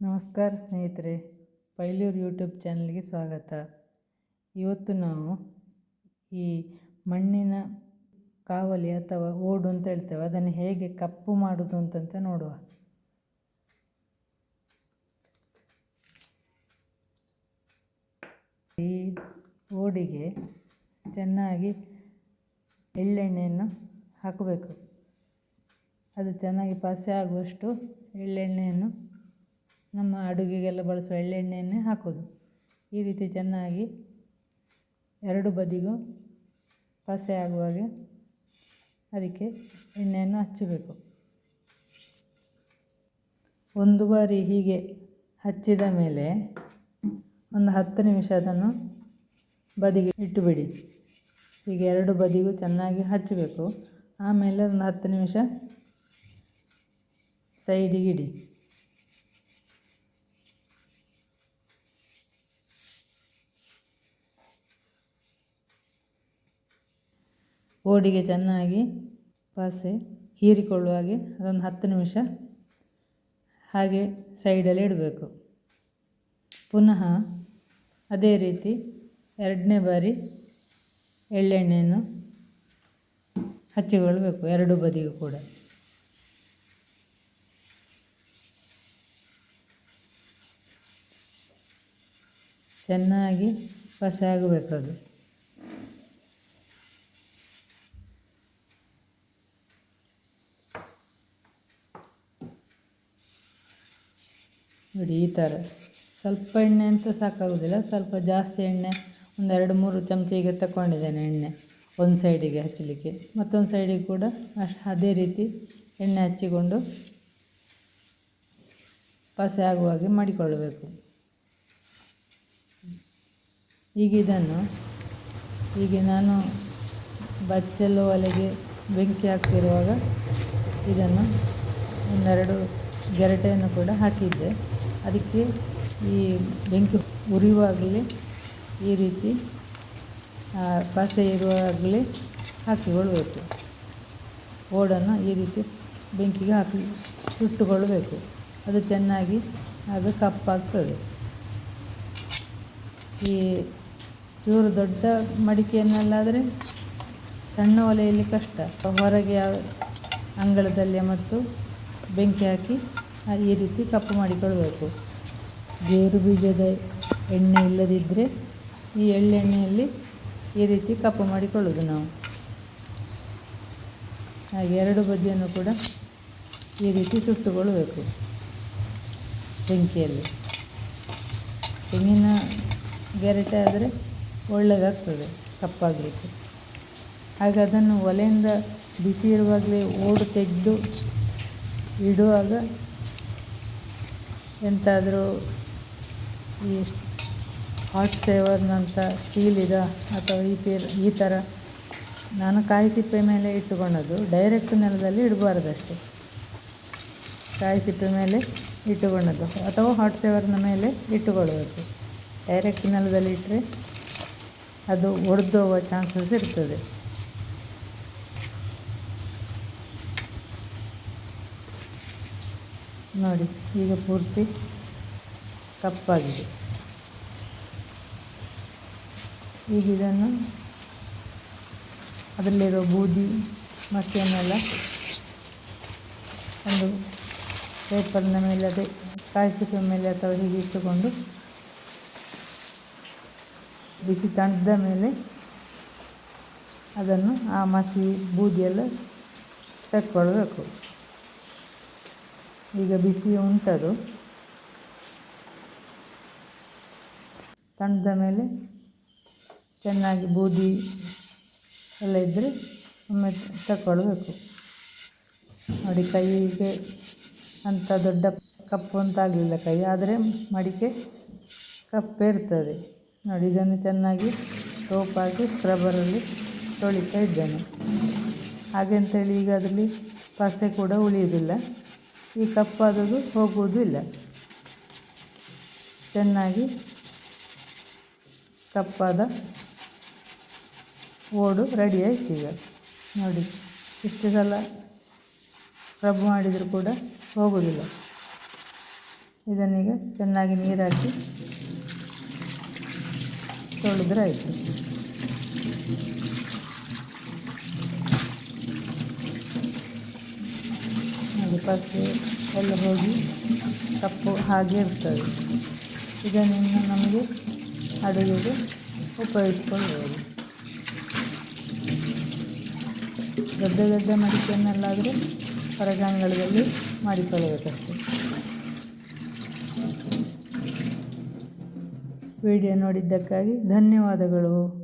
ನಮಸ್ಕಾರ ಸ್ನೇಹಿತರೆ, ಪೈಲೂರು ಯೂಟ್ಯೂಬ್ ಚಾನಲ್ಗೆ ಸ್ವಾಗತ. ಇವತ್ತು ನಾವು ಈ ಮಣ್ಣಿನ ಕಾವಲಿ ಅಥವಾ ಓಡು ಅಂತ ಹೇಳ್ತೇವೆ, ಅದನ್ನು ಹೇಗೆ ಕಪ್ಪು ಮಾಡೋದು ಅಂತಂತ ನೋಡುವ. ಈ ಓಡಿಗೆ ಚೆನ್ನಾಗಿ ಎಳ್ಳೆಣ್ಣೆಯನ್ನು ಹಾಕಬೇಕು. ಅದು ಚೆನ್ನಾಗಿ ಪಸೆ ಆಗುವಷ್ಟು ಎಳ್ಳೆಣ್ಣೆಯನ್ನು, ನಮ್ಮ ಅಡುಗೆಗೆಲ್ಲ ಬಳಸುವ ಎಳ್ಳೆಣ್ಣೆಯನ್ನೇ ಹಾಕೋದು. ಈ ರೀತಿ ಚೆನ್ನಾಗಿ ಎರಡು ಬದಿಗೂ ಪಸೆ ಆಗುವಾಗೆ ಅದಕ್ಕೆ ಎಣ್ಣೆಯನ್ನು ಹಚ್ಚಬೇಕು. ಒಂದು ಬಾರಿ ಹೀಗೆ ಹಚ್ಚಿದ ಮೇಲೆ ಒಂದು 10 ನಿಮಿಷ ಅದನ್ನು ಬದಿಗೆ ಇಟ್ಟುಬಿಡಿ. ಹೀಗೆ ಎರಡು ಬದಿಗೂ ಚೆನ್ನಾಗಿ ಹಚ್ಚಬೇಕು. ಆಮೇಲೆ ಒಂದು 10 ನಿಮಿಷ ಸೈಡಿಗೆ ಇಡಿ. ಓಡಿಗೆ ಚೆನ್ನಾಗಿ ಪಸೆ ಹೀರಿಕೊಳ್ಳುವ ಹಾಗೆ ಅದೊಂದು 10 ನಿಮಿಷ ಹಾಗೆ ಸೈಡಲ್ಲಿ ಇಡಬೇಕು. ಪುನಃ ಅದೇ ರೀತಿ 2ನೇ ಬಾರಿ ಎಳ್ಳೆಣ್ಣೆಯನ್ನು ಹಚ್ಚಿಕೊಳ್ಬೇಕು ಎರಡು ಬದಿಗೂ ಕೂಡ. ಚೆನ್ನಾಗಿ ಪಸೆ ಆಗಬೇಕು ಅದು. ನೋಡಿ, ಈ ಥರ ಸ್ವಲ್ಪ ಎಣ್ಣೆ ಅಂತ ಸಾಕಾಗೋದಿಲ್ಲ, ಸ್ವಲ್ಪ ಜಾಸ್ತಿ ಎಣ್ಣೆ ಒಂದು 2-3 ಚಮಚೆಗೆ ತಗೊಂಡಿದ್ದೇನೆ ಎಣ್ಣೆ ಒಂದು ಸೈಡಿಗೆ ಹಚ್ಚಲಿಕ್ಕೆ. ಮತ್ತೊಂದು ಸೈಡಿಗೆ ಕೂಡ ಅದೇ ರೀತಿ ಎಣ್ಣೆ ಹಚ್ಚಿಕೊಂಡು ಪಸೆ ಆಗುವಾಗೆ ಮಾಡಿಕೊಳ್ಳಬೇಕು. ಹೀಗೆ ನಾನು ಬಚ್ಚಲು ಒಲೆಗೆ ಬೆಂಕಿ ಹಾಕ್ತಿರುವಾಗ ಇದನ್ನು ಒಂದೆರಡು ಗೆರಟೆಯನ್ನು ಕೂಡ ಹಾಕಿದ್ದೆ. ಅದಕ್ಕೆ ಈ ಬೆಂಕಿ ಉರಿಯುವಾಗಲೇ ಈ ರೀತಿ ಪಸೆ ಇರುವಾಗಲೇ ಹಾಕಿಕೊಳ್ಬೇಕು. ಓಡನ್ನು ಈ ರೀತಿ ಬೆಂಕಿಗೆ ಹಾಕಿ ಸುಟ್ಟುಕೊಳ್ಬೇಕು. ಅದು ಚೆನ್ನಾಗಿ ಆಗ ಕಪ್ಪಾಗ್ತದೆ. ಈ ಚೂರು ದೊಡ್ಡ ಮಡಿಕೆಯನ್ನಲ್ಲಾದರೆ ಸಣ್ಣ ಒಲೆಯಲ್ಲಿ ಕಷ್ಟ. ಹೊರಗೆ ಅಂಗಳದಲ್ಲಿ ಮತ್ತು ಬೆಂಕಿ ಹಾಕಿ ಈ ರೀತಿ ಕಪ್ಪು ಮಾಡಿಕೊಳ್ಬೇಕು. ಗೇರು ಬೀಜದ ಎಣ್ಣೆ ಇಲ್ಲದಿದ್ದರೆ ಈ ಎಳ್ಳೆಣ್ಣೆಯಲ್ಲಿ ಈ ರೀತಿ ಕಪ್ಪು ಮಾಡಿಕೊಳ್ಳೋದು ನಾವು. ಹಾಗೆ ಎರಡು ಬದಿಯನ್ನು ಕೂಡ ಈ ರೀತಿ ಸುಟ್ಟುಕೊಳ್ಬೇಕು ಬೆಂಕಿಯಲ್ಲಿ. ತೆಂಗಿನ ಗೆರಟೆ ಆದರೆ ಒಳ್ಳೆಯದಾಗ್ತದೆ ಕಪ್ಪಾಗಲಿಕ್ಕೆ. ಹಾಗೆ ಅದನ್ನು ಒಲೆಯಿಂದ ಬಿಸಿ ಇರುವಾಗಲೇ ಓಡು ತೆಗೆದು ಇಡುವಾಗ ಎಂತಾದರೂ ಈ ಹಾಟ್ ಸೇವರ್ನಂಥ ಸ್ಟೀಲಿದ ಅಥವಾ ಈ ಥರ, ನಾನು ಕಾಯಿ ಸಿಪ್ಪೆ ಮೇಲೆ ಇಟ್ಟುಕೊಂಡದ್ದು. ಡೈರೆಕ್ಟ್ ನೆಲದಲ್ಲಿ ಇಡಬಾರ್ದಷ್ಟೇ, ಕಾಯಿ ಸಿಪ್ಪೆ ಮೇಲೆ ಇಟ್ಟುಕೊಂಡದ್ದು ಅಥವಾ ಹಾಟ್ ಸೇವರ್ನ ಮೇಲೆ ಇಟ್ಟುಕೊಳ್ಬೇಕು. ಡೈರೆಕ್ಟ್ ನೆಲದಲ್ಲಿ ಇಟ್ಟರೆ ಅದು ಒಡೆದೋಗುವ ಚಾನ್ಸಸ್ ಇರ್ತದೆ. ನೋಡಿ, ಈಗ ಪೂರ್ತಿ ಕಪ್ಪಾಗಿದೆ. ಈಗ ಇದನ್ನು ಅದರಲ್ಲಿರೋ ಬೂದಿ ಮಸಿಯನ್ನೆಲ್ಲ ಒಂದು ಪೇಪರ್ನ ಮೇಲೆ, ಅದೇ ಕಾಯಿ ಸಿಪ್ಪೆ ಮೇಲೆ ಅಥವಾ ಹೀಗೆ ಇಟ್ಟುಕೊಂಡು ಬಿಸಿ ತಣ್ಣದ ಮೇಲೆ ಅದನ್ನು ಆ ಮಸಿ ಬೂದಿಯೆಲ್ಲ ತೆಕ್ಕೊಳ್ಬೇಕು. ಈಗ ಬಿಸಿ ಉಂಟದು. ತಣ್ಣದ ಮೇಲೆ ಚೆನ್ನಾಗಿ ಬೂದಿ ಎಲ್ಲ ಇದ್ದರೆ ಒಮ್ಮೆ ತಗೊಳ್ಬೇಕು. ನೋಡಿ, ಕೈಗೆ ಅಂಥ ದೊಡ್ಡ ಕಪ್ಪು ಅಂತ ಆಗಲಿಲ್ಲ ಕೈ, ಆದರೆ ಮಡಿಕೆ ಕಪ್ಪೇ ಇರ್ತದೆ. ನೋಡಿ, ಇದನ್ನು ಚೆನ್ನಾಗಿ ಸೋಪ್ ಹಾಕಿ ಸ್ಕ್ರಬ್ಬರಲ್ಲಿ ತೊಳಿತಾ ಇದ್ದೇನೆ. ಹಾಗೆಂತೇಳಿ ಈಗ ಅದರಲ್ಲಿ ಪಸೆ ಕೂಡ ಉಳಿಯುವುದಿಲ್ಲ, ಈ ಕಪ್ಪಾದದ್ದು ಹೋಗುವುದೂ ಇಲ್ಲ. ಚೆನ್ನಾಗಿ ಕಪ್ಪಾದ ಓಡು ರೆಡಿ ಆಯ್ತು. ಈಗ ನೋಡಿ, ಇಷ್ಟು ಸಲ ಸ್ಕ್ರಬ್ ಮಾಡಿದರೂ ಕೂಡ ಹೋಗೋದಿಲ್ಲ. ಇದನ್ನೀಗ ಚೆನ್ನಾಗಿ ನೀರು ಹಾಕಿ ತೊಳೆದ್ರೆ ಆಯಿತು. ಅದು ಪಸೆ ಎಲ್ಲ ಹೋಗಿ ಕಪ್ಪು ಹಾಗೆ ಇರ್ತದೆ. ಇದನ್ನು ನಮಗೆ ಅಡುಗೆಗೆ ಉಪಯೋಗಿಸ್ಕೊಳ್ಬೋದು. ದೊಡ್ಡ ದೊಡ್ಡ ಮಡಿಕೆಯನ್ನೆಲ್ಲಾದರೆ ಹೊರಗೆ ಅಂಗಳದಲ್ಲಿ ಮಾಡಿಕೊಳ್ಳಬೇಕಷ್ಟೆ. ವಿಡಿಯೋ ನೋಡಿದ್ದಕ್ಕಾಗಿ ಧನ್ಯವಾದಗಳು.